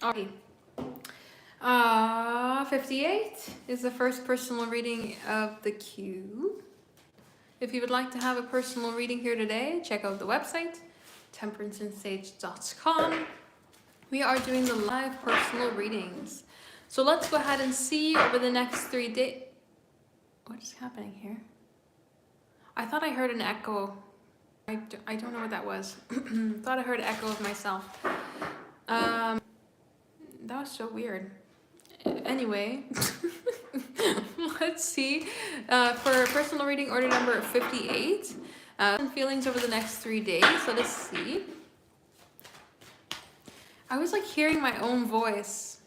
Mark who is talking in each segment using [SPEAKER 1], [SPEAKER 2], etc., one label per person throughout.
[SPEAKER 1] Alrighty. 58 is the first personal reading of the cube. If you would like to have a personal reading here today, check out the website, temperanceandsage.com. We are doing the live personal readings. So let's go ahead and see over the next 3 days. What is happening here? I thought I heard an echo. I don't know what that was. Thought I heard an echo of myself. That was so weird. Anyway, let's see. For personal reading order number 58, feelings over the next 3 days. Let us see. I was like hearing my own voice,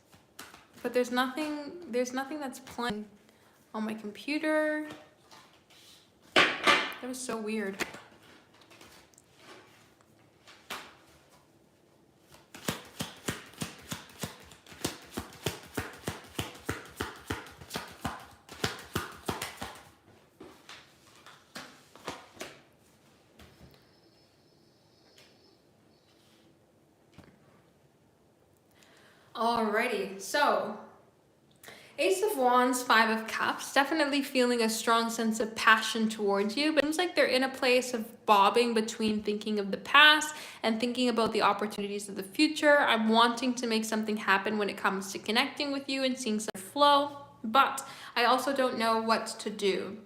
[SPEAKER 1] but there's nothing that's playing on my computer. That was so weird. Alrighty, so Ace of Wands, Five of Cups, definitely feeling a strong sense of passion towards you, but it seems like they're in a place of bobbing between thinking of the past and thinking about the opportunities of the future. I'm wanting to make something happen when it comes to connecting with you and seeing some flow, but I also don't know what to do.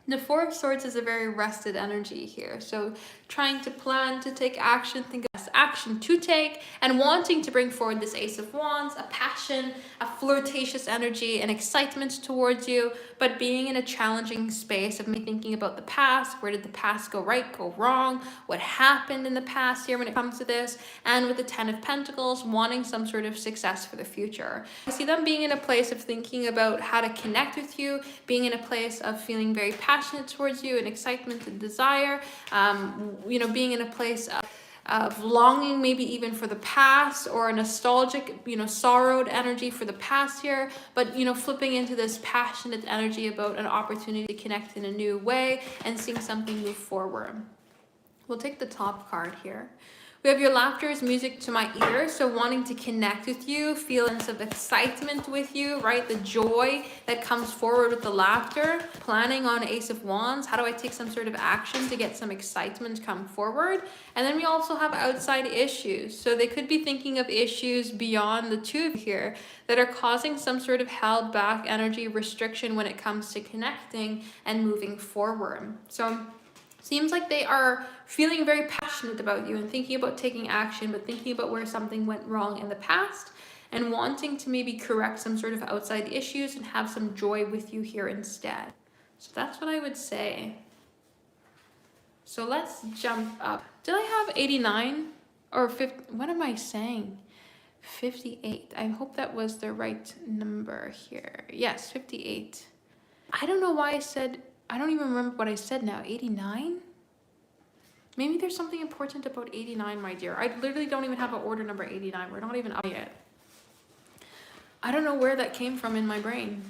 [SPEAKER 1] The Four of Swords is a very rested energy here. So trying to plan, to take action, think of action to take, and wanting to bring forward this Ace of Wands, a passion, a flirtatious energy, an excitement towards you, but being in a challenging space of me thinking about the past. Where did the past go right, go wrong? What happened in the past here when it comes to this? And with the Ten of Pentacles, wanting some sort of success for the future. I see them being in a place of thinking about how to connect with you, being in a place of feeling very passionate towards you and excitement and desire, being in a place of longing, maybe even for the past, or a nostalgic, sorrowed energy for the past here, but, flipping into this passionate energy about an opportunity to connect in a new way and seeing something move forward. We'll take the top card here. We have your laughter is music to my ears, so wanting to connect with you, feelings of excitement with you, right? The joy that comes forward with the laughter. Planning on Ace of Wands. How do I take some sort of action to get some excitement come forward? And then we also have outside issues. So they could be thinking of issues beyond the two of you here that are causing some sort of held back energy restriction when it comes to connecting and moving forward. So seems like they are feeling very passionate about you and thinking about taking action, but thinking about where something went wrong in the past and wanting to maybe correct some sort of outside issues and have some joy with you here instead. So that's what I would say. So let's jump up. Did I have 89 or 50? What am I saying? 58. I hope that was the right number here. Yes, 58. I don't know why I don't even remember what I said now. 89? Maybe there's something important about 89, my dear. I literally don't even have an order number 89. We're not even up yet. I don't know where that came from in my brain.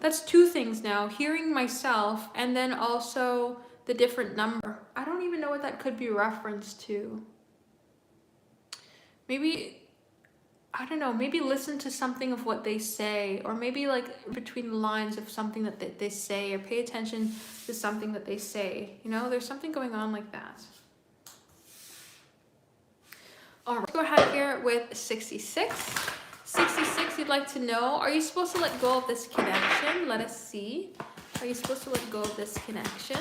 [SPEAKER 1] That's two things now. Hearing myself and then also the different number. I don't even know what that could be referenced to. Maybe, I don't know, maybe listen to something of what they say, or maybe like between the lines of something that they say, or pay attention to something that they say. There's something going on like that. All right, let's go ahead here with 66. 66, you'd like to know, are you supposed to let go of this connection? Let us see. Are you supposed to let go of this connection?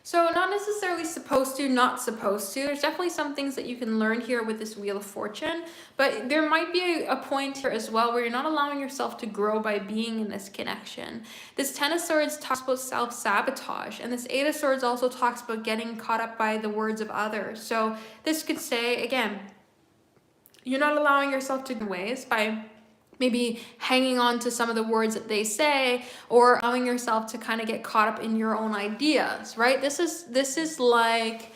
[SPEAKER 1] So not necessarily supposed to, not supposed to. There's definitely some things that you can learn here with this Wheel of Fortune, but there might be a point here as well where you're not allowing yourself to grow by being in this connection. This Ten of Swords talks about self-sabotage, and this Eight of Swords also talks about getting caught up by the words of others. So this could say, again, you're not allowing yourself to go ways by maybe hanging on to some of the words that they say, or allowing yourself to kind of get caught up in your own ideas, right? This is like,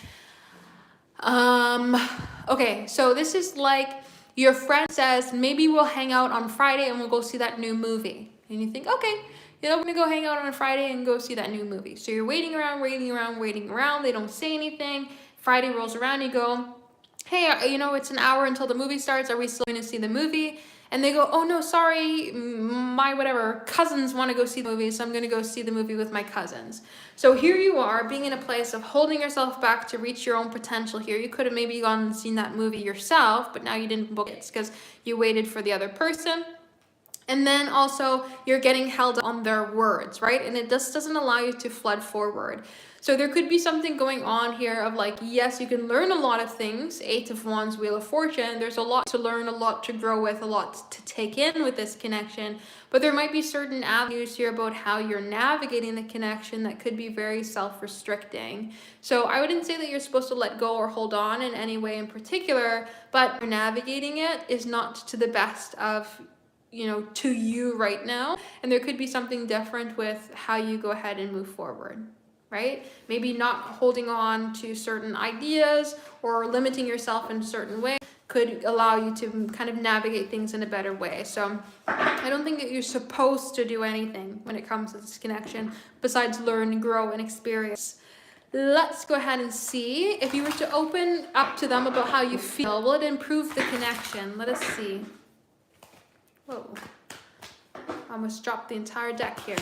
[SPEAKER 1] okay, so this is like your friend says, maybe we'll hang out on Friday and we'll go see that new movie. And you think, okay, They're gonna go hang out on a Friday and go see that new movie. So you're waiting around, waiting around, waiting around. They don't say anything. Friday rolls around, you go, hey, it's an hour until the movie starts. Are we still going to see the movie? And they go, oh no, sorry, my whatever cousins want to go see the movie, so I'm going to go see the movie with my cousins. So here you are, being in a place of holding yourself back to reach your own potential here. You could have maybe gone and seen that movie yourself, but now you didn't book it because you waited for the other person. And then also you're getting held on their words, right? And it just doesn't allow you to flood forward. So there could be something going on here of like, yes, you can learn a lot of things. 8 of Wands, Wheel of Fortune. There's a lot to learn, a lot to grow with, a lot to take in with this connection. But there might be certain avenues here about how you're navigating the connection that could be very self-restricting. So I wouldn't say that you're supposed to let go or hold on in any way in particular, but navigating it is not to the best of to you right now. And there could be something different with how you go ahead and move forward, right? Maybe not holding on to certain ideas or limiting yourself in a certain way could allow you to kind of navigate things in a better way. So I don't think that you're supposed to do anything when it comes to this connection besides learn, grow, and experience. Let's go ahead and see. If you were to open up to them about how you feel, will it improve the connection? Let us see. Whoa, I almost dropped the entire deck here.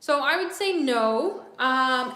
[SPEAKER 1] So I would say no.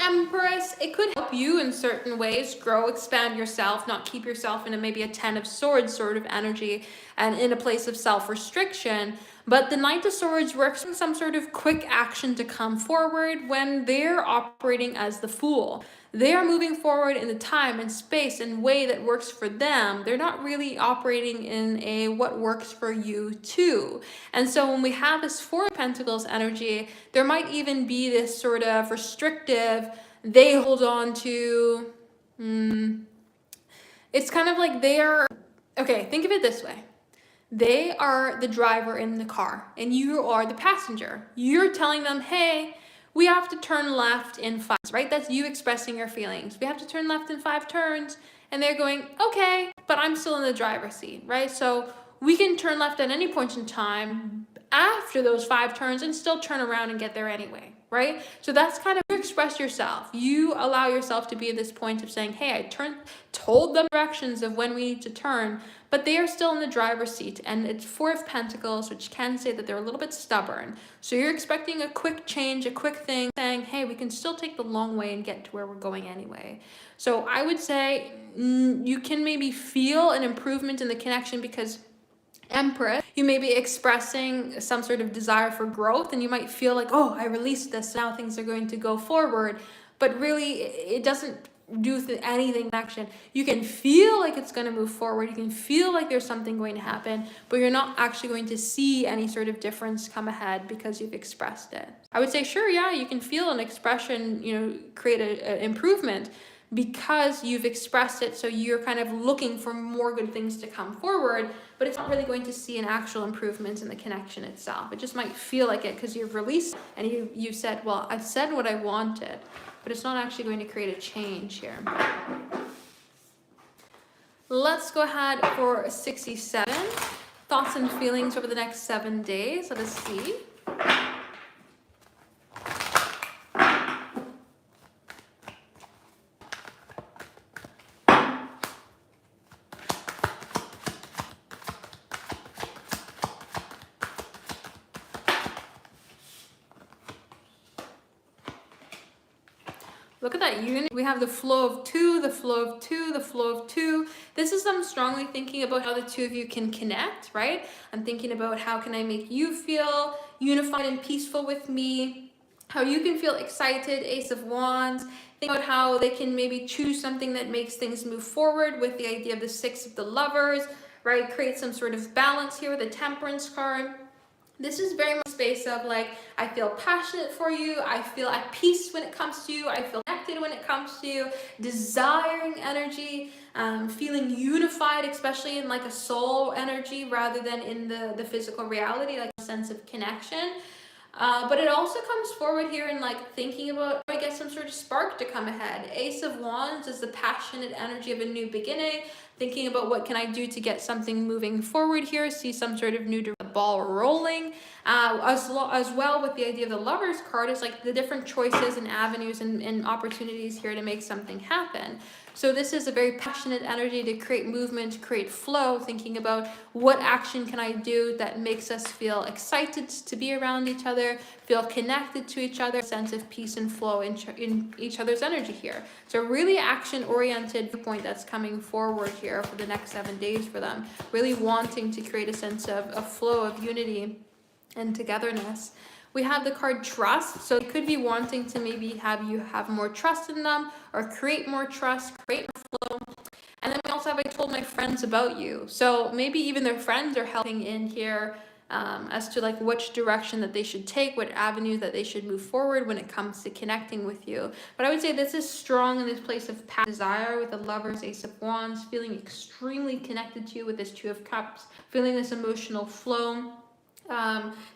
[SPEAKER 1] Empress, it could help you in certain ways, grow, expand yourself, not keep yourself in maybe a 10 of Swords sort of energy and in a place of self-restriction. But the Knight of Swords works in some sort of quick action to come forward when they're operating as the Fool. They are moving forward in the time and space and way that works for them. They're not really operating in a what works for you too. And so when we have this Four of Pentacles energy, there might even be this sort of restrictive, they hold on to, it's kind of like okay, think of it this way. They are the driver in the car and you are the passenger. You're telling them, hey, we have to turn left in 5, right? That's you expressing your feelings. We have to turn left in 5 turns. And they're going, okay, but I'm still in the driver's seat, right? So we can turn left at any point in time after those 5 turns and still turn around and get there anyway, right? So that's kind of, you express yourself. You allow yourself to be at this point of saying, hey, I told them directions of when we need to turn, but they are still in the driver's seat. And it's 4 of Pentacles, which can say that they're a little bit stubborn. So you're expecting a quick change, a quick thing, saying, hey, we can still take the long way and get to where we're going anyway. So I would say you can maybe feel an improvement in the connection because Empress, you may be expressing some sort of desire for growth and you might feel like, oh, I released this, now things are going to go forward. But really, it doesn't do anything in action. You can feel like it's going to move forward. You can feel like there's something going to happen, but you're not actually going to see any sort of difference come ahead because you've expressed it. I would say, sure, yeah, you can feel an expression, create an improvement because you've expressed it. So you're kind of looking for more good things to come forward, but it's not really going to see an actual improvement in the connection itself. It just might feel like it because you've released and you said, well, I've said what I wanted, but it's not actually going to create a change here. Let's go ahead for 67. Thoughts and feelings over the next 7 days. Let us see. Look at that unity. We have the flow of 2, the flow of 2, the flow of 2. This is them strongly thinking about how the two of you can connect, right? I'm thinking about how can I make you feel unified and peaceful with me, how you can feel excited, Ace of Wands. Think about how they can maybe choose something that makes things move forward with the idea of the 6 of the Lovers, right? Create some sort of balance here with the Temperance card. This is very much space of like, I feel passionate for you. I feel at peace when it comes to you. I feel connected when it comes to you. Desiring energy, feeling unified, especially in like a soul energy rather than in the physical reality, like a sense of connection. But it also comes forward here in like thinking about, I guess, some sort of spark to come ahead. Ace of Wands is the passionate energy of a new beginning, thinking about what can I do to get something moving forward here, see some sort of new ball rolling. As well with the idea of the Lovers card is like the different choices and avenues and opportunities here to make something happen. So this is a very passionate energy to create movement, create flow, thinking about what action can I do that makes us feel excited to be around each other, feel connected to each other, sense of peace and flow in each other's energy here. So really action-oriented viewpoint that's coming forward here for the next 7 days for them, really wanting to create a sense of flow, of unity and togetherness. We have the card trust, so it could be wanting to maybe have you have more trust in them or create more trust, create more flow. And then we also have I told my friends about you. So maybe even their friends are helping in here as to like which direction that they should take, what avenue that they should move forward when it comes to connecting with you. But I would say this is strong in this place of desire with the Lovers, Ace of Wands, feeling extremely connected to you with this Two of Cups, feeling this emotional flow.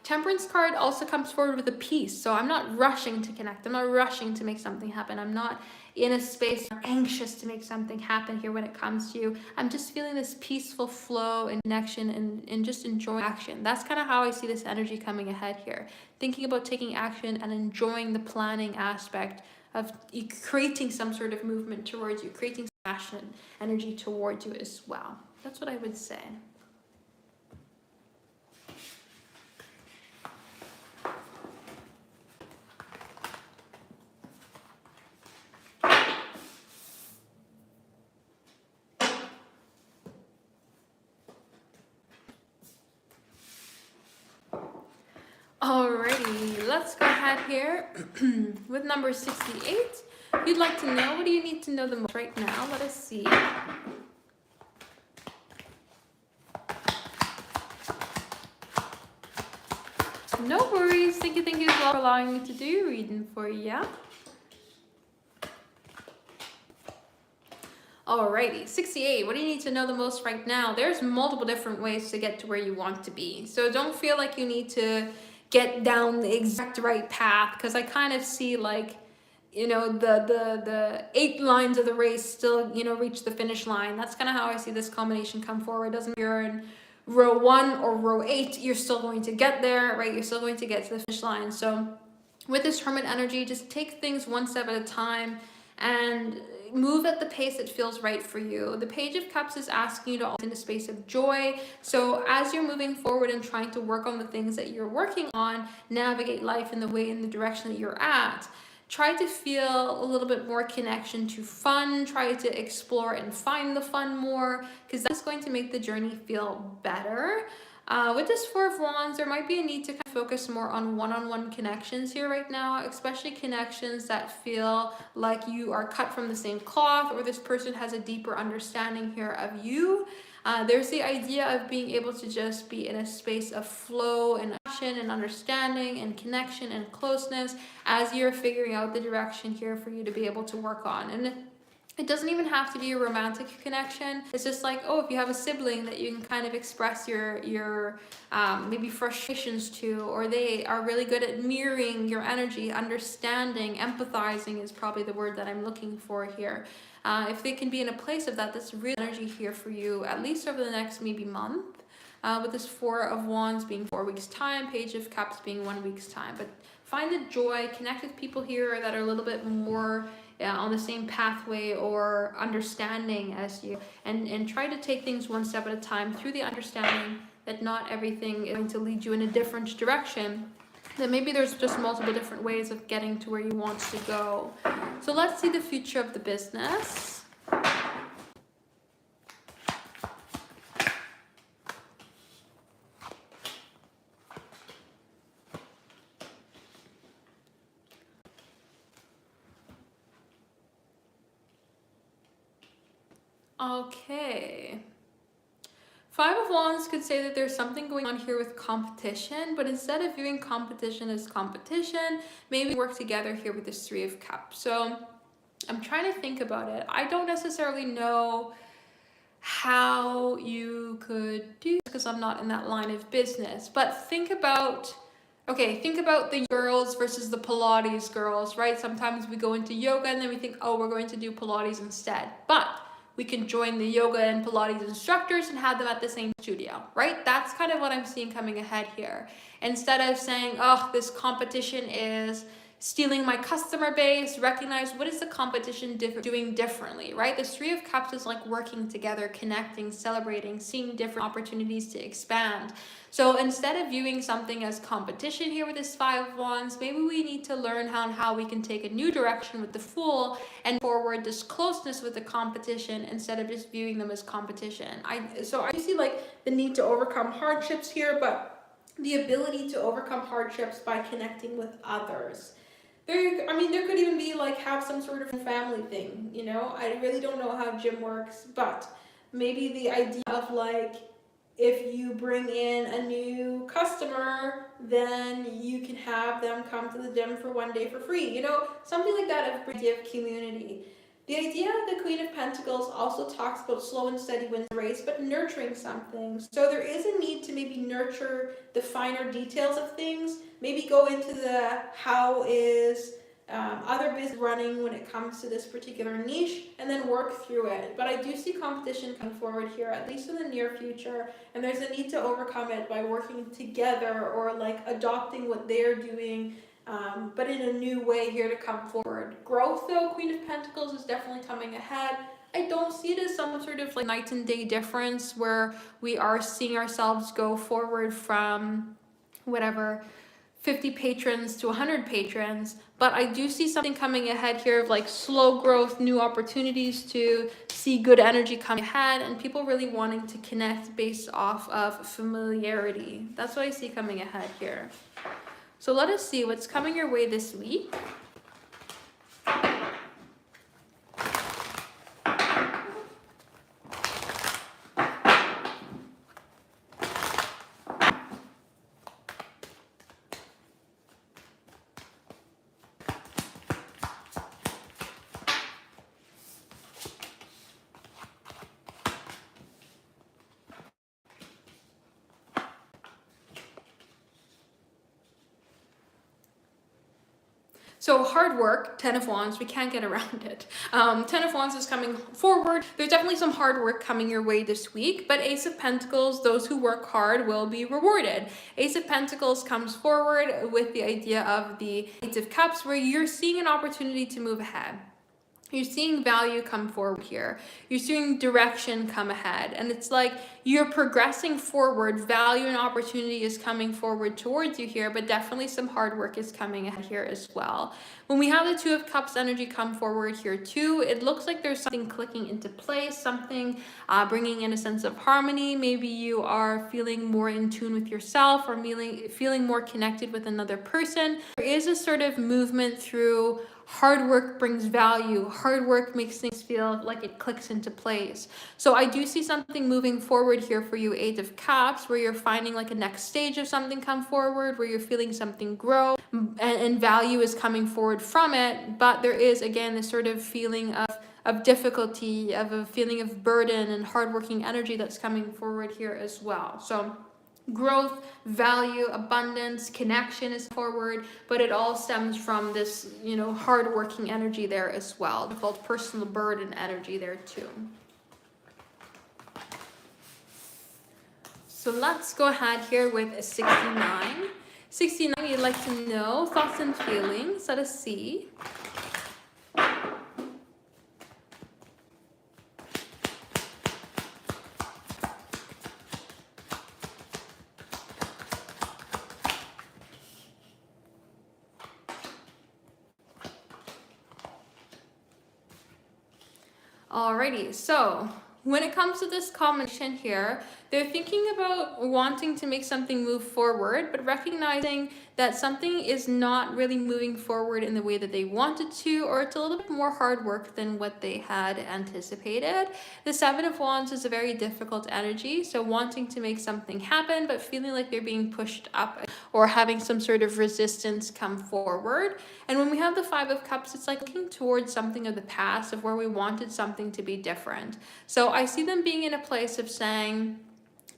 [SPEAKER 1] Temperance card also comes forward with a peace. So I'm not rushing to connect. I'm not rushing to make something happen. I'm not in a space anxious to make something happen here when it comes to you. I'm just feeling this peaceful flow and connection and just enjoying action. That's kind of how I see this energy coming ahead here. Thinking about taking action and enjoying the planning aspect of creating some sort of movement towards you, creating some passion energy towards you as well. That's what I would say. Alrighty, let's go ahead here with number 68. You'd like to know, what do you need to know the most right now? Let us see. No worries. Thank you as well for allowing me to do your reading for you. Alrighty, 68. What do you need to know the most right now? There's multiple different ways to get to where you want to be. So don't feel like you need to get down the exact right path, because I kind of see like, you know, the 8 lines of the race still, you know, reach the finish line. That's kind of how I see this combination come forward. Doesn't matter you're in row 1 or row 8, you're still going to get there, right? You're still going to get to the finish line. So with this Hermit energy, just take things one step at a time and move at the pace that feels right for you. The Page of Cups is asking you to also in a space of joy. So as you're moving forward and trying to work on the things that you're working on, navigate life in the way, in the direction that you're at, try to feel a little bit more connection to fun. Try to explore and find the fun more, because that's going to make the journey feel better. With this Four of Wands, there might be a need to kind of focus more on one-on-one connections here right now, especially connections that feel like you are cut from the same cloth, or this person has a deeper understanding here of you. There's the idea of being able to just be in a space of flow and action and understanding and connection and closeness as you're figuring out the direction here for you to be able to work on. And it doesn't even have to be a romantic connection. It's just like, oh, if you have a sibling that you can kind of express your maybe frustrations to, or they are really good at mirroring your energy, understanding, empathizing is probably the word that I'm looking for here. If they can be in a place of that, that's real energy here for you, at least over the next maybe month. With this Four of Wands being 4 weeks time, Page of Cups being 1 week's time. But find the joy, connect with people here that are a little bit more on the same pathway or understanding as you, and try to take things one step at a time through the understanding that not everything is going to lead you in a different direction, that maybe there's just multiple different ways of getting to where you want to go. So let's see the future of the business. Okay. Five of Wands could say that there's something going on here with competition, but instead of viewing competition as competition, maybe work together here with this Three of Cups. So I'm trying to think about it. I don't necessarily know how you could do this because I'm not in that line of business, but think about Okay, think about the girls versus the Pilates girls, right? Sometimes we go into yoga and then we think, oh, we're going to do Pilates instead. But we can join the yoga and Pilates instructors and have them at the same studio, right? That's kind of what I'm seeing coming ahead here. Instead of saying, oh, this competition is stealing my customer base, recognize what is the competition doing differently, right? The Three of Cups is like working together, connecting, celebrating, seeing different opportunities to expand. So instead of viewing something as competition here with this Five of Wands, maybe we need to learn how we can take a new direction with the Fool and forward this closeness with the competition instead of just viewing them as competition. So I see like the need to overcome hardships here, but the ability to overcome hardships by connecting with others. There could even be like have some sort of family thing, you know? I really don't know how gym works, but maybe the idea of like, if you bring in a new customer, then you can have them come to the gym for one day for free, you know? Something like that of idea of community. The idea of the Queen of Pentacles also talks about slow and steady wins the race, but nurturing something. So there is a need to maybe nurture the finer details of things, maybe go into the how is other business running when it comes to this particular niche, and then work through it. But I do see competition come forward here, at least in the near future, and there's a need to overcome it by working together or like adopting what they're doing, but in a new way here to come forward. Growth though, Queen of Pentacles is definitely coming ahead. I don't see it as some sort of like night and day difference where we are seeing ourselves go forward from whatever 50 patrons to 100 patrons, but I do see something coming ahead here of like slow growth, new opportunities to see good energy coming ahead, and people really wanting to connect based off of familiarity. That's what I see coming ahead here. So let us see what's coming your way this week. So hard work, Ten of Wands, we can't get around it. Ten of Wands is coming forward. There's definitely some hard work coming your way this week, but Ace of Pentacles, those who work hard will be rewarded. Ace of Pentacles comes forward with the idea of the Eight of Cups, where you're seeing an opportunity to move ahead. You're seeing value come forward here. You're seeing direction come ahead. And it's like you're progressing forward. Value and opportunity is coming forward towards you here, but definitely some hard work is coming ahead here as well. When we have the Two of Cups energy come forward here too, it looks like there's something clicking into place, something bringing in a sense of harmony. Maybe you are feeling more in tune with yourself or feeling more connected with another person. There is a sort of movement through hard work brings value. Hard work makes things feel like it clicks into place. So I do see something moving forward here for you, Eight of Cups, where you're finding like a next stage of something come forward, where you're feeling something grow and value is coming forward from it. But there is, again, this sort of feeling of difficulty, of a feeling of burden and hardworking energy that's coming forward here as well. So growth, value, abundance, connection is forward, but it all stems from this, hardworking energy there as well. It's called personal burden energy there too. So let's go ahead here with a 69. 69, you'd like to know thoughts and feelings. Let us see. Alrighty, so when it comes to this combination here, they're thinking about wanting to make something move forward, but recognizing that something is not really moving forward in the way that they wanted to, or it's a little bit more hard work than what they had anticipated. The Seven of Wands is a very difficult energy, so wanting to make something happen, but feeling like they're being pushed up or having some sort of resistance come forward. And when we have the Five of Cups, it's like looking towards something of the past, of where we wanted something to be different. So I see them being in a place of saying,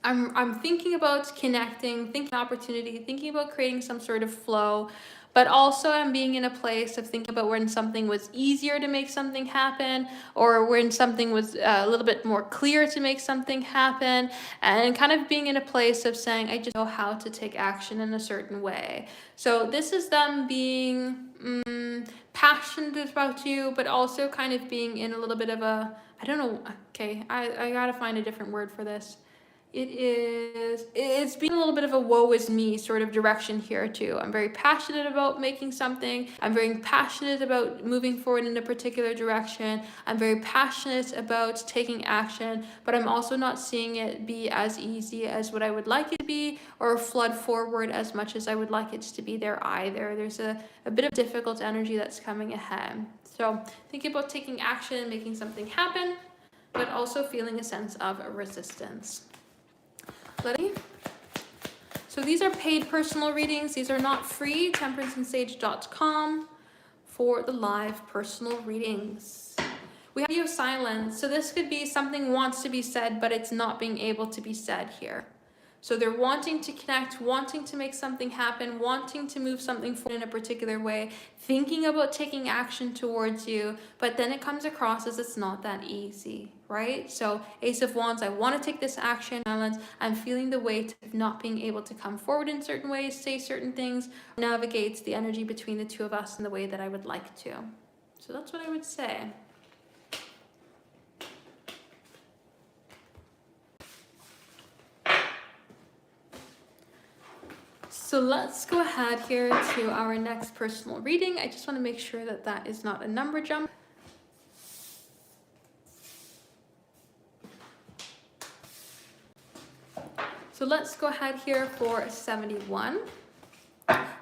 [SPEAKER 1] I'm thinking about connecting, thinking opportunity, thinking about creating some sort of flow, but also I'm being in a place of thinking about when something was easier to make something happen, or when something was a little bit more clear to make something happen, and kind of being in a place of saying, I just know how to take action in a certain way. So this is them being passionate about you, but also kind of being in a little bit of a, I don't know, okay, I gotta find a different word for this. It's being a little bit of a woe is me sort of direction here too. I'm very passionate about making something. I'm very passionate about moving forward in a particular direction. I'm very passionate about taking action, but I'm also not seeing it be as easy as what I would like it to be, or flood forward as much as I would like it to be there either. There's a bit of difficult energy that's coming ahead. So thinking about taking action, making something happen, but also feeling a sense of resistance. So these are paid personal readings. These are not free. temperanceandsage.com for the live personal readings. We have radio silence. So this could be something wants to be said, but it's not being able to be said here. So they're wanting to connect, wanting to make something happen, wanting to move something forward in a particular way, thinking about taking action towards you, but then it comes across as it's not that easy, right? So Ace of Wands, I want to take this action, I'm feeling the weight of not being able to come forward in certain ways, say certain things, navigates the energy between the two of us in the way that I would like to. So that's what I would say. So let's go ahead here to our next personal reading. I just want to make sure that that is not a number jump. So let's go ahead here for 71.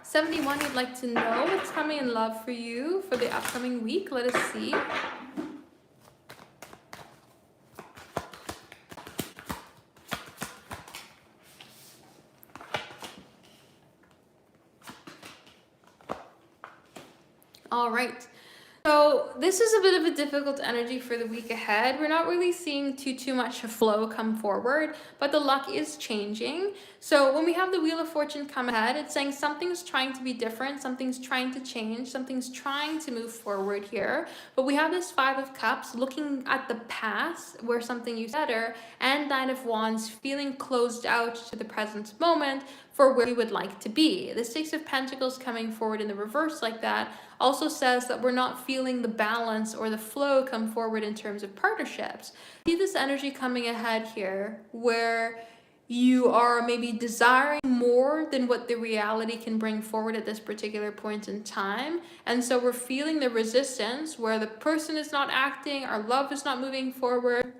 [SPEAKER 1] 71, you'd like to know what's coming in love for you for the upcoming week. Let us see. All right. So this is a bit of a difficult energy for the week ahead. We're not really seeing too much flow come forward, but the luck is changing. So when we have the Wheel of Fortune come ahead, it's saying something's trying to be different, something's trying to change, something's trying to move forward here. But we have this Five of Cups looking at the past where something used to be better, and Nine of Wands feeling closed out to the present moment for where we would like to be. The Six of Pentacles coming forward in the reverse like that also says that we're not feeling the balance or the flow come forward in terms of partnerships. See this energy coming ahead here where you are maybe desiring more than what the reality can bring forward at this particular point in time. And so we're feeling the resistance where the person is not acting, our love is not moving forward.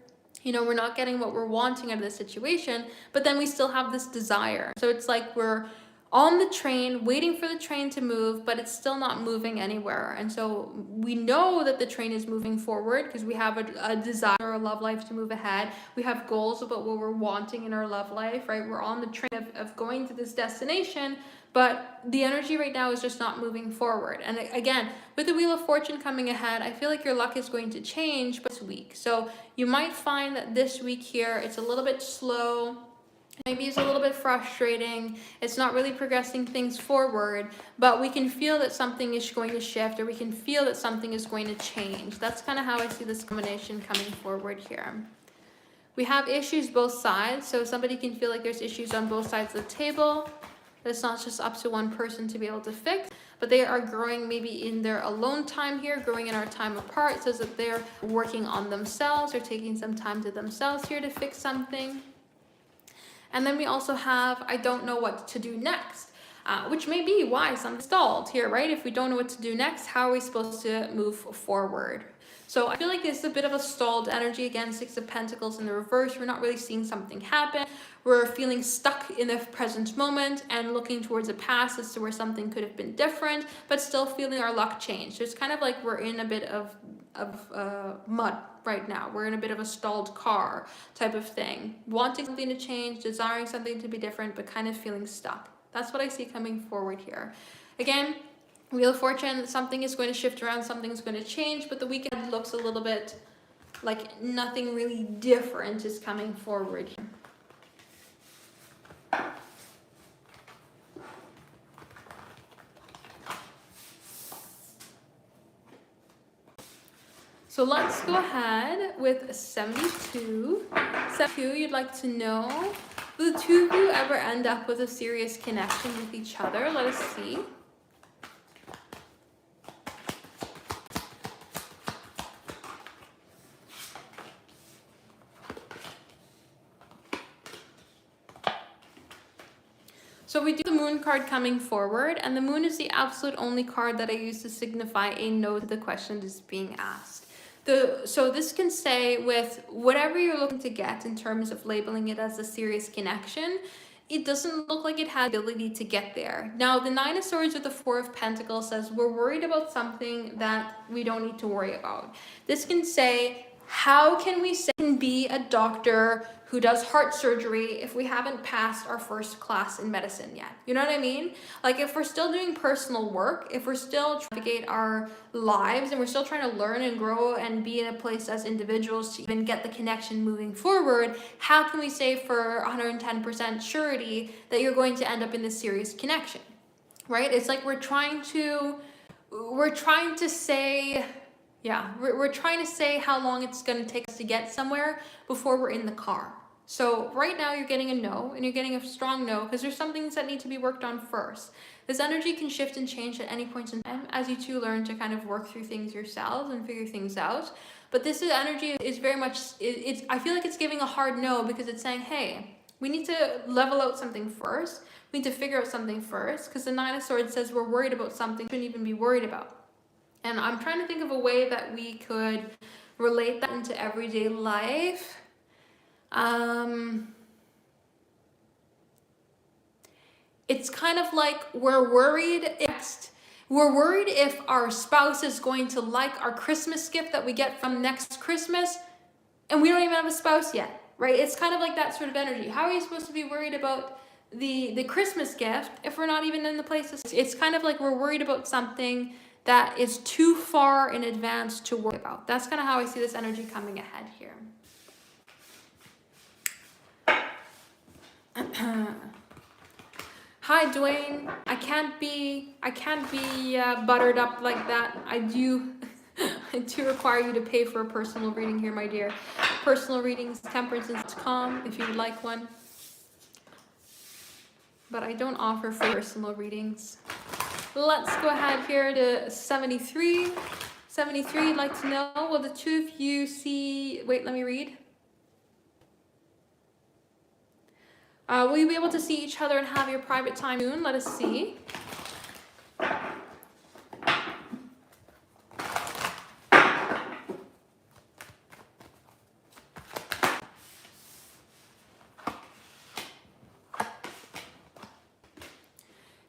[SPEAKER 1] You know, we're not getting what we're wanting out of the situation, but then we still have this desire. So it's like we're on the train, waiting for the train to move, but it's still not moving anywhere. And so we know that the train is moving forward because we have a desire, a love life to move ahead. We have goals about what we're wanting in our love life, right? We're on the train of going to this destination, but the energy right now is just not moving forward. And again, with the Wheel of Fortune coming ahead, I feel like your luck is going to change this week. So you might find that this week here, it's a little bit slow. Maybe it's a little bit frustrating. It's not really progressing things forward, but we can feel that something is going to shift, or we can feel that something is going to change. That's kind of how I see this combination coming forward here. We have issues both sides, so somebody can feel like there's issues on both sides of the table. It's not just up to one person to be able to fix, but they are growing maybe in their alone time here, growing in our time apart, so that they're working on themselves or taking some time to themselves here to fix something. And then we also have, I don't know what to do next, which may be why something stalled here, right? If we don't know what to do next, how are we supposed to move forward? So I feel like this is a bit of a stalled energy. Again, Six of Pentacles in the reverse. We're not really seeing something happen. We're feeling stuck in the present moment and looking towards the past as to where something could have been different, but still feeling our luck change. So it's kind of like we're in a bit of mud right now. We're in a bit of a stalled car type of thing. Wanting something to change, desiring something to be different, but kind of feeling stuck. That's what I see coming forward here. Again, Wheel of Fortune, something is going to shift around, something's going to change, but the weekend looks a little bit like nothing really different is coming forward here. So let's go ahead with 72. 72, you'd like to know, will the two of you ever end up with a serious connection with each other? Let us see. So we do the moon card coming forward, and the moon is the absolute only card that I use to signify a no to the question that is being asked. So this can say with whatever you're looking to get in terms of labeling it as a serious connection, it doesn't look like it has the ability to get there. Now, the Nine of Swords with the Four of Pentacles says we're worried about something that we don't need to worry about. This can say, how can we say can be a doctor who does heart surgery if we haven't passed our first class in medicine yet? You know what I mean? Like, if we're still doing personal work, if we're still trying to navigate our lives and we're still trying to learn and grow and be in a place as individuals to even get the connection moving forward, how can we say for 110% surety that you're going to end up in this serious connection? Right? It's like we're trying to say, yeah, we're trying to say how long it's going to take us to get somewhere before we're in the car. So right now you're getting a no, and you're getting a strong no because there's some things that need to be worked on first. This energy can shift and change at any point in time as you two learn to kind of work through things yourselves and figure things out. But this energy is very much, I feel like it's giving a hard no because it's saying, hey, we need to level out something first. We need to figure out something first, because the Nine of Swords says we're worried about something we shouldn't even be worried about. And I'm trying to think of a way that we could relate that into everyday life. It's kind of like we're worried if our spouse is going to like our Christmas gift that we get from next Christmas, and we don't even have a spouse yet, right? It's kind of like that sort of energy. How are you supposed to be worried about the Christmas gift if we're not even in the place? It's kind of like we're worried about something that is too far in advance to worry about. That's kind of how I see this energy coming ahead here. Hi, Dwayne. I can't be buttered up like that. I do require you to pay for a personal reading here, my dear. Personal readings, temperance.com if you would like one. But I don't offer personal readings. Let's go ahead here to 73. 73, I'd like to know, will the two of you see, wait, let me read. Will you be able to see each other and have your private time soon? Let us see.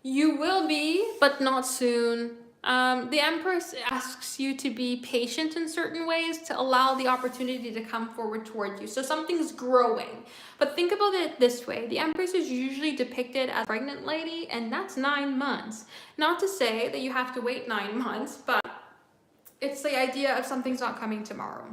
[SPEAKER 1] You will be, but not soon. The Empress asks you to be patient in certain ways to allow the opportunity to come forward towards you. So something's growing. But think about it this way. The Empress is usually depicted as a pregnant lady, and that's 9 months. Not to say that you have to wait 9 months, but it's the idea of something's not coming tomorrow.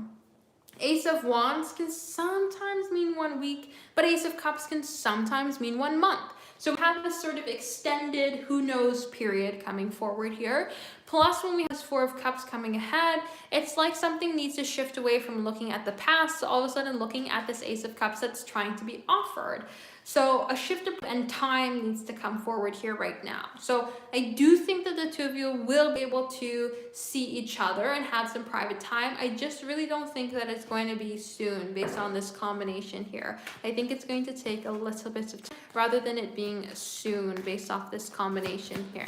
[SPEAKER 1] Ace of Wands can sometimes mean 1 week, but Ace of Cups can sometimes mean 1 month. So we have this sort of extended who knows period coming forward here. Plus, when we have this Four of Cups coming ahead, it's like something needs to shift away from looking at the past to all of a sudden looking at this Ace of Cups that's trying to be offered. So a shift in time needs to come forward here right now. So I do think that the two of you will be able to see each other and have some private time. I just really don't think that it's going to be soon based on this combination here. I think it's going to take a little bit of time rather than it being soon based off this combination here.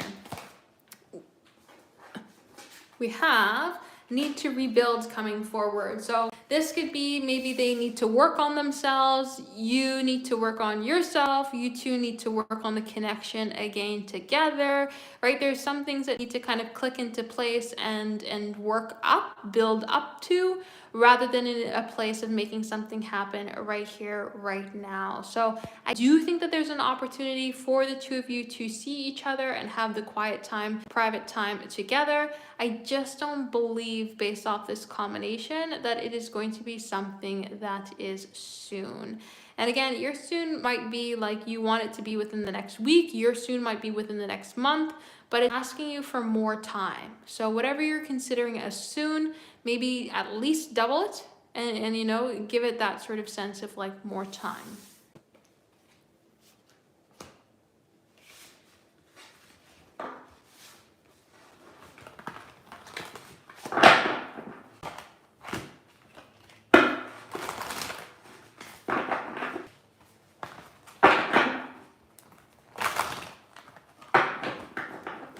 [SPEAKER 1] We have need to rebuild coming forward. So this could be maybe they need to work on themselves, you need to work on yourself, you two need to work on the connection again together, right? There's some things that need to kind of click into place and work up, build up to, rather than in a place of making something happen right here, right now. So I do think that there's an opportunity for the two of you to see each other and have the quiet time, private time together. I just don't believe, based off this combination, that it is going to be something that is soon. And again, your soon might be like you want it to be within the next week, your soon might be within the next month, but it's asking you for more time. So whatever you're considering as soon, maybe at least double it, and you know, give it that sort of sense of like more time.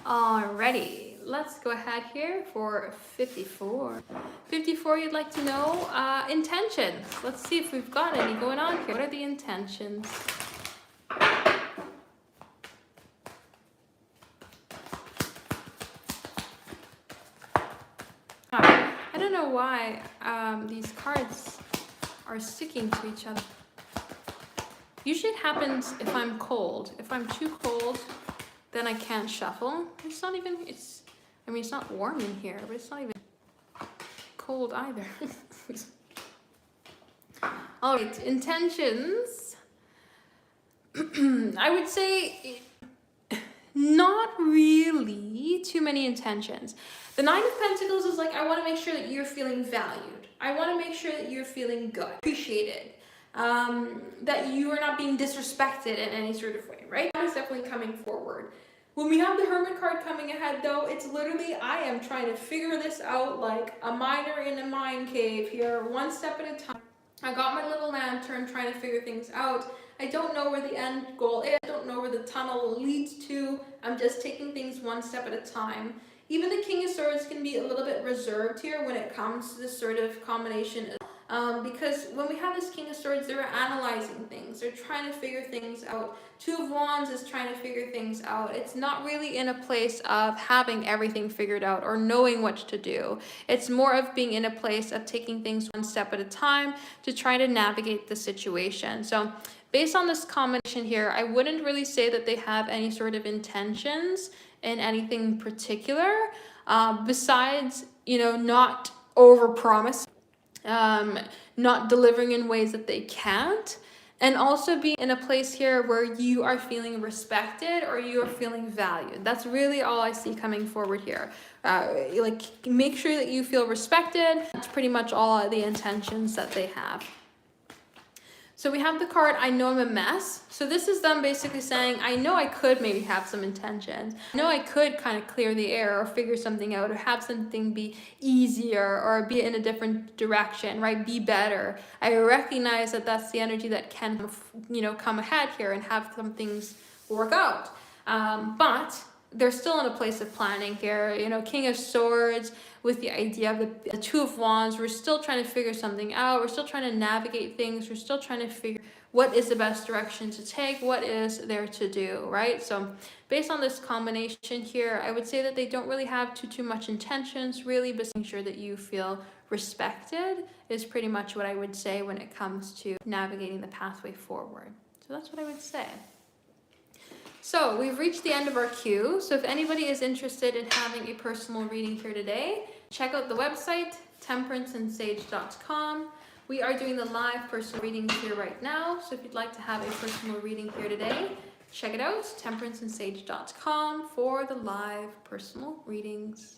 [SPEAKER 1] Alrighty, let's go ahead here for 54. 54, you'd like to know intentions. Let's see if we've got any going on here. What are the intentions? I don't know why these cards are sticking to each other. Usually it happens if I'm cold. If I'm too cold, then I can't shuffle. It's not even, I mean, it's not warm in here, but it's not even cold either. All right, intentions. I would say not really too many intentions. The Nine of Pentacles is like, I want to make sure that you're feeling valued. I want to make sure that you're feeling good, appreciated, that you are not being disrespected in any sort of way, right? That is definitely coming forward. When we have the Hermit card coming ahead, though, it's literally, I am trying to figure this out like a miner in a mine cave here, one step at a time. I got my little lantern trying to figure things out. I don't know where the end goal is. I don't know where the tunnel leads to. I'm just taking things one step at a time. Even the King of Swords can be a little bit reserved here when it comes to this sort of combination. Because when we have this King of Swords, they're analyzing things. They're trying to figure things out. Two of Wands is trying to figure things out. It's not really in a place of having everything figured out or knowing what to do. It's more of being in a place of taking things one step at a time to try to navigate the situation. So based on this combination here, I wouldn't really say that they have any sort of intentions in anything particular, besides, you know, not overpromising. Not delivering in ways that they can't, and also being in a place here where you are feeling respected or you are feeling valued. That's really all I see coming forward here. Like, make sure that you feel respected. That's pretty much all the intentions that they have. So we have the card, I know I'm a mess. So this is them basically saying, I know I could maybe have some intentions. I know I could kind of clear the air or figure something out or have something be easier or be in a different direction, right? Be better. I recognize that that's the energy that can, you know, come ahead here and have some things work out. But they're still in a place of planning here. You know, King of Swords with the idea of the Two of Wands. We're still trying to figure something out. We're still trying to navigate things. We're still trying to figure what is the best direction to take, what is there to do, right? So based on this combination here, I would say that they don't really have too much intentions, really, but making sure that you feel respected is pretty much what I would say when it comes to navigating the pathway forward. So that's what I would say. So we've reached the end of our queue. So if anybody is interested in having a personal reading here today, check out the website, temperanceandsage.com. We are doing the live personal readings here right now. So if you'd like to have a personal reading here today, check it out, temperanceandsage.com for the live personal readings.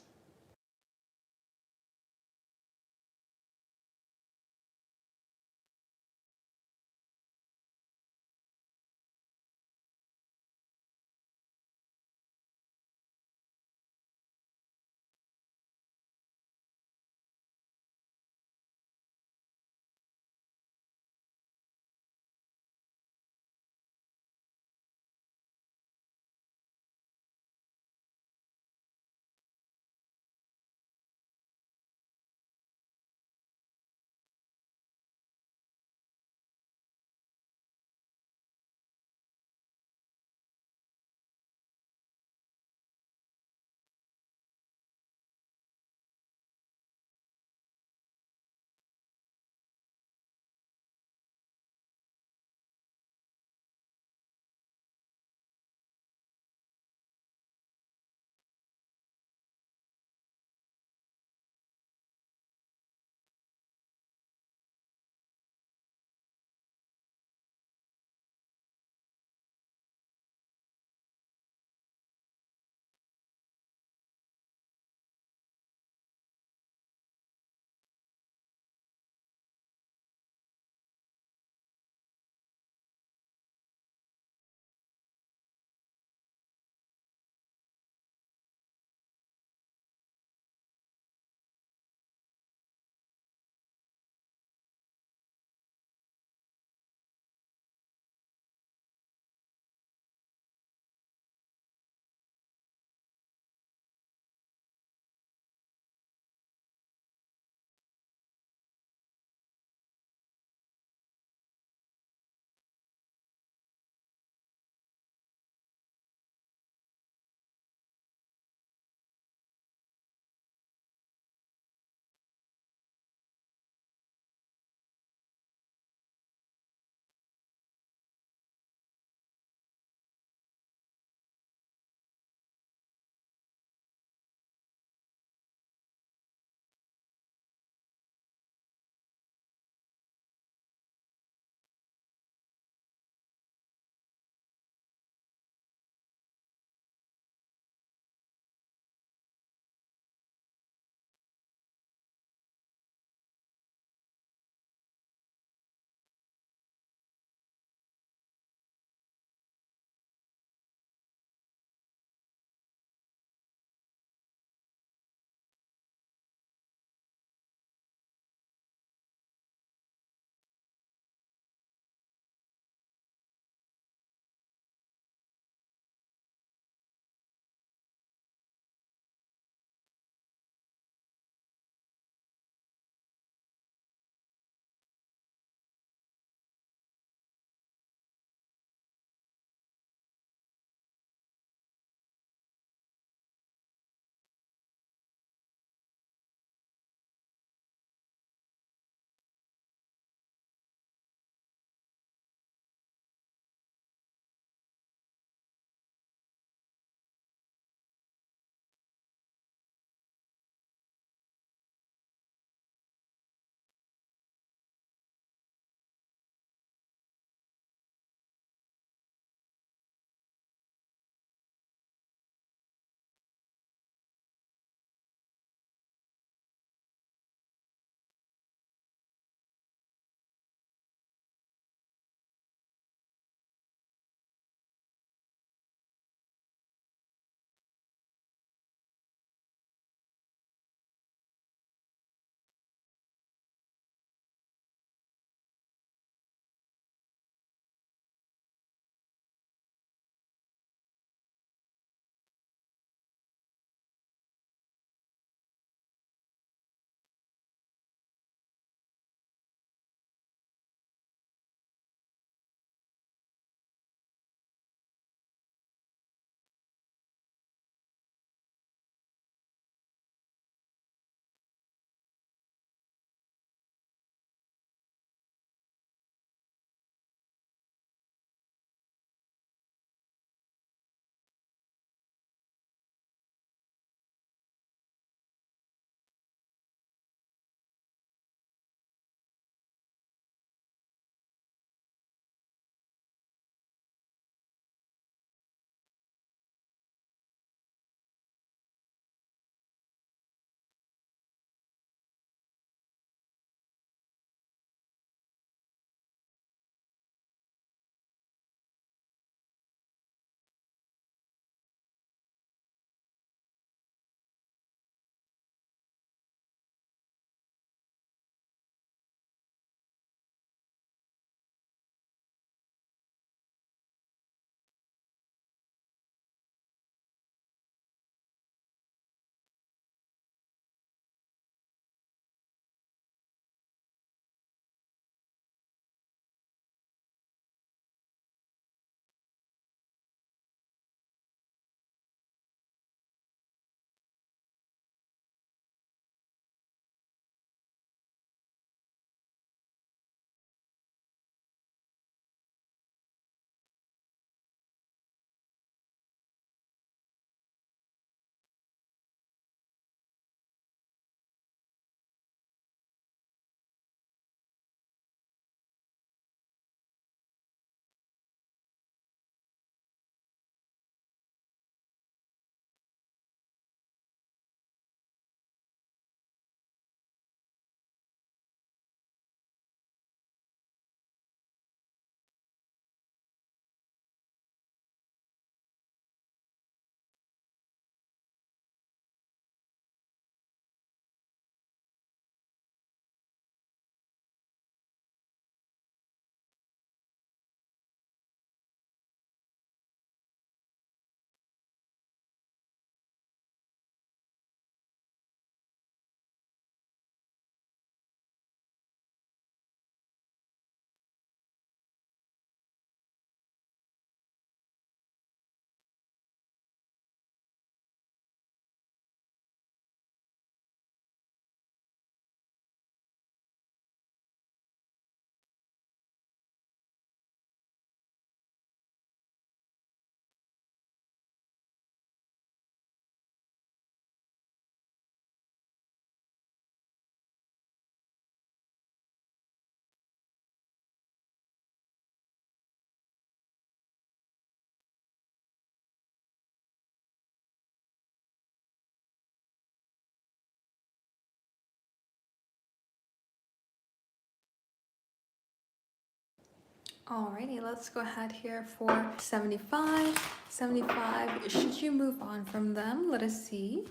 [SPEAKER 1] Alrighty, let's go ahead here for 75. 75, should you move on from them? Let us see.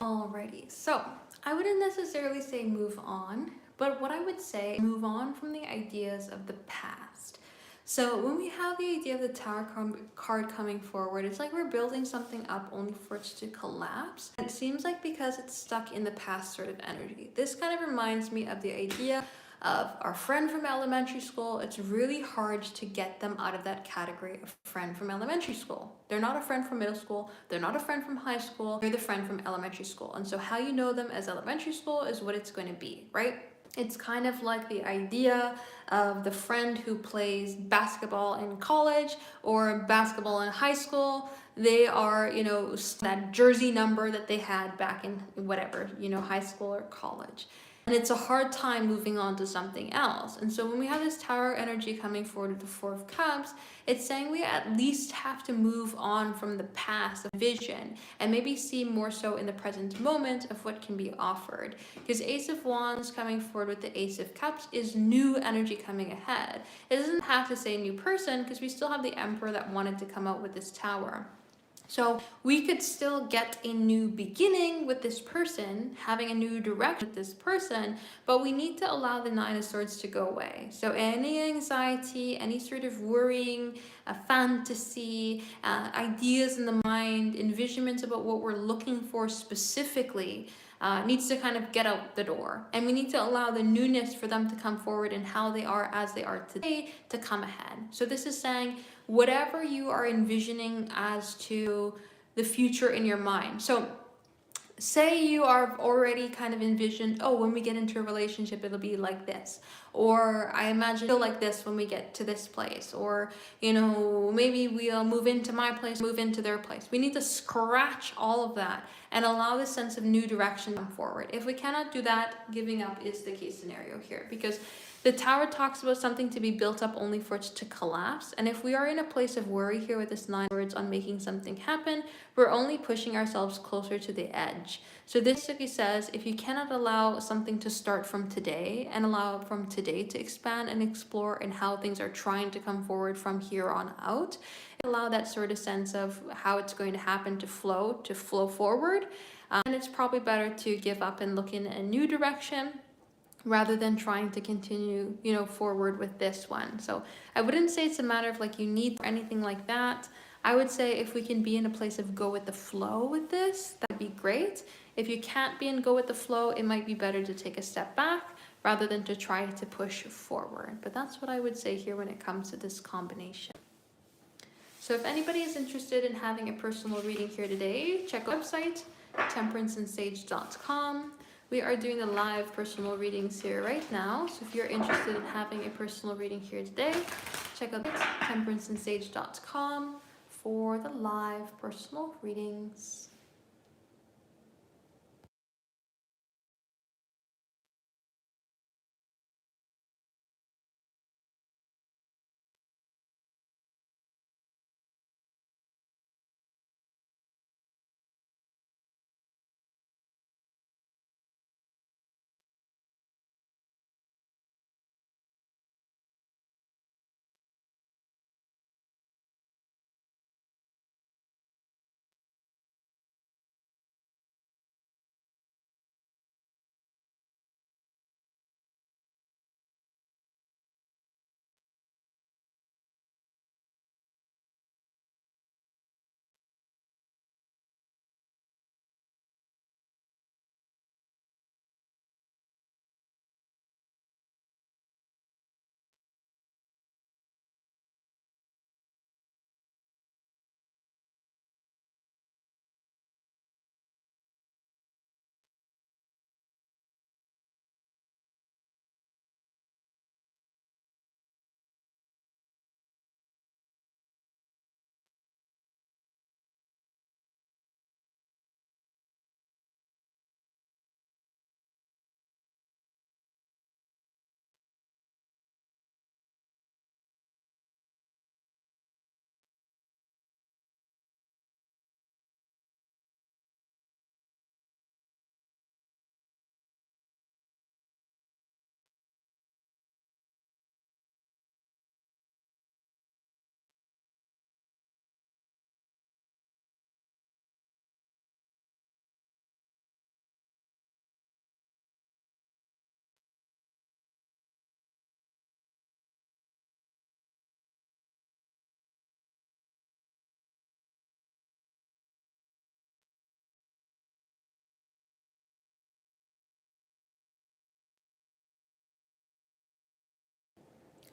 [SPEAKER 1] Alrighty, so I wouldn't necessarily say move on, but what I would say, move on from the ideas of the past. So when we have the idea of the tower card coming forward, it's like we're building something up only for it to collapse. It seems like because it's stuck in the past sort of energy. This kind of reminds me of the idea of our friend from elementary school. It's really hard to get them out of that category of friend from elementary school. They're not a friend from middle school. They're not a friend from high school. They're the friend from elementary school. And so how you know them as elementary school is what it's going to be, right? It's kind of like the idea of the friend who plays basketball in college or basketball in high school. They are, that jersey number that they had back in whatever, high school or college. And it's a hard time moving on to something else. And so when we have this tower energy coming forward with the Four of Cups, it's saying we at least have to move on from the past of vision and maybe see more so in the present moment of what can be offered. Because Ace of Wands coming forward with the Ace of Cups is new energy coming ahead. It doesn't have to say new person because we still have the Emperor that wanted to come out with this tower. So we could still get a new beginning with this person, having a new direction with this person, but we need to allow the Nine of Swords to go away. So any anxiety, any sort of worrying, fantasy, ideas in the mind, envisionments about what we're looking for specifically, needs to kind of get out the door. And we need to allow the newness for them to come forward and how they are as they are today to come ahead. So this is saying whatever you are envisioning as to the future in your mind. So say you are already kind of envisioned, oh, when we get into a relationship, it'll be like this. Or I imagine it'll like this when we get to this place. Or, maybe we'll move into my place, move into their place. We need to scratch all of that and allow the sense of new direction come forward. If we cannot do that, giving up is the case scenario here, because the Tower talks about something to be built up only for it to collapse. And if we are in a place of worry here with this Nine of Swords on making something happen, we're only pushing ourselves closer to the edge. So this basically says if you cannot allow something to start from today and allow from today to expand and explore and how things are trying to come forward from here on out, allow that sort of sense of how it's going to happen to flow forward. And it's probably better to give up and look in a new direction rather than trying to continue, forward with this one. So I wouldn't say it's a matter of like you need or anything like that. I would say if we can be in a place of go with the flow with this, that'd be great. If you can't be in go with the flow, it might be better to take a step back rather than to try to push forward. But that's what I would say here when it comes to this combination. So if anybody is interested in having a personal reading here today, check out the website, temperanceandsage.com. We are doing the live personal readings here right now. So if you're interested in having a personal reading here today, check out temperanceandsage.com for the live personal readings.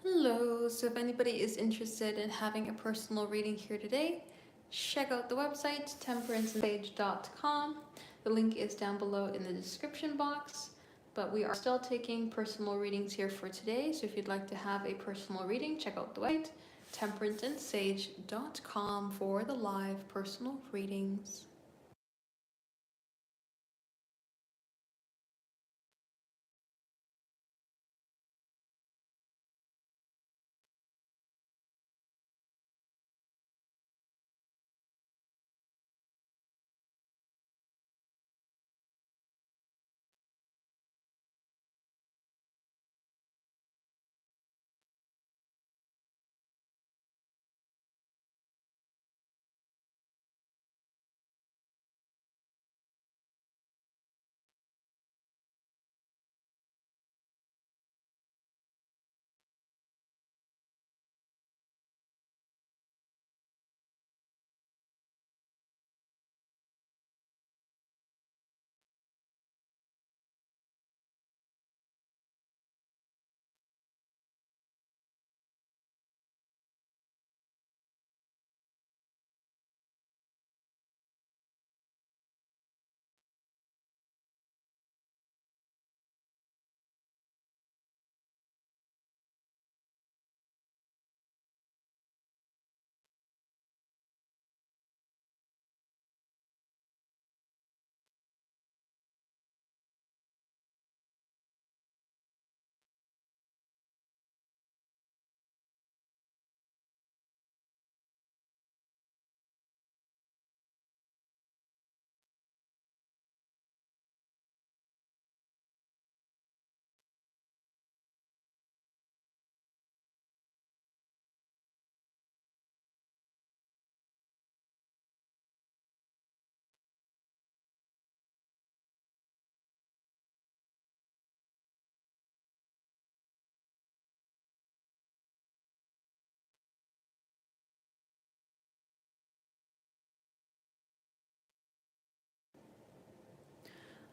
[SPEAKER 1] Hello, so if anybody is interested in having a personal reading here today, check out the website temperanceandsage.com. The link is down below in the description box, but we are still taking personal readings here for today, so if you'd like to have a personal reading, check out the website temperanceandsage.com for the live personal readings.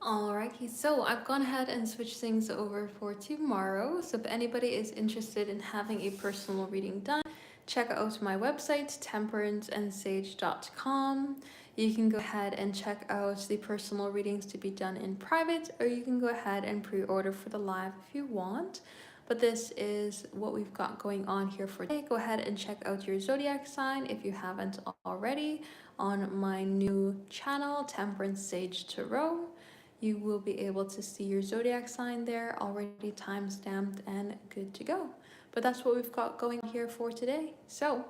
[SPEAKER 1] Alrighty, so I've gone ahead and switched things over for tomorrow. So if anybody is interested in having a personal reading done, check out my website, temperanceandsage.com. You can go ahead and check out the personal readings to be done in private, or you can go ahead and pre-order for the live if you want. But this is what we've got going on here for today. Go ahead and check out your zodiac sign if you haven't already on my new channel, Temperance Sage Tarot. You will be able to see your zodiac sign there already time-stamped and good to go. But that's what we've got going here for today. So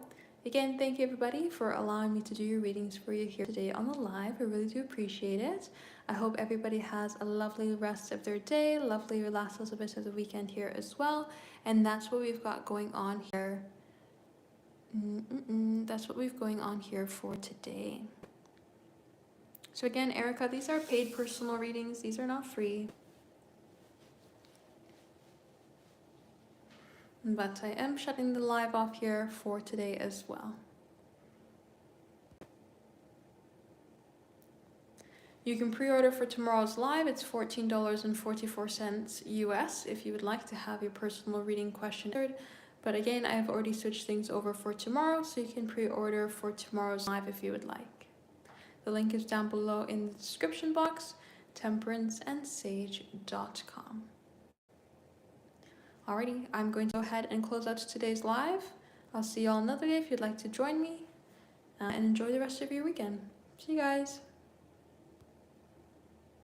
[SPEAKER 1] again, thank you everybody for allowing me to do your readings for you here today on the live. I really do appreciate it. I hope everybody has a lovely rest of their day, lovely last little bit of the weekend here as well. And that's what we've got going on here. That's what we've going on here for today. So again, Erica, these are paid personal readings. These are not free. But I am shutting the live off here for today as well. You can pre-order for tomorrow's live. It's $14.44 US if you would like to have your personal reading question answered. But again, I have already switched things over for tomorrow, so you can pre-order for tomorrow's live if you would like. The link is down below in the description box, temperanceandsage.com. Alrighty, I'm going to go ahead and close out today's live. I'll see you all another day if you'd like to join me, and enjoy the rest of your weekend. See you guys.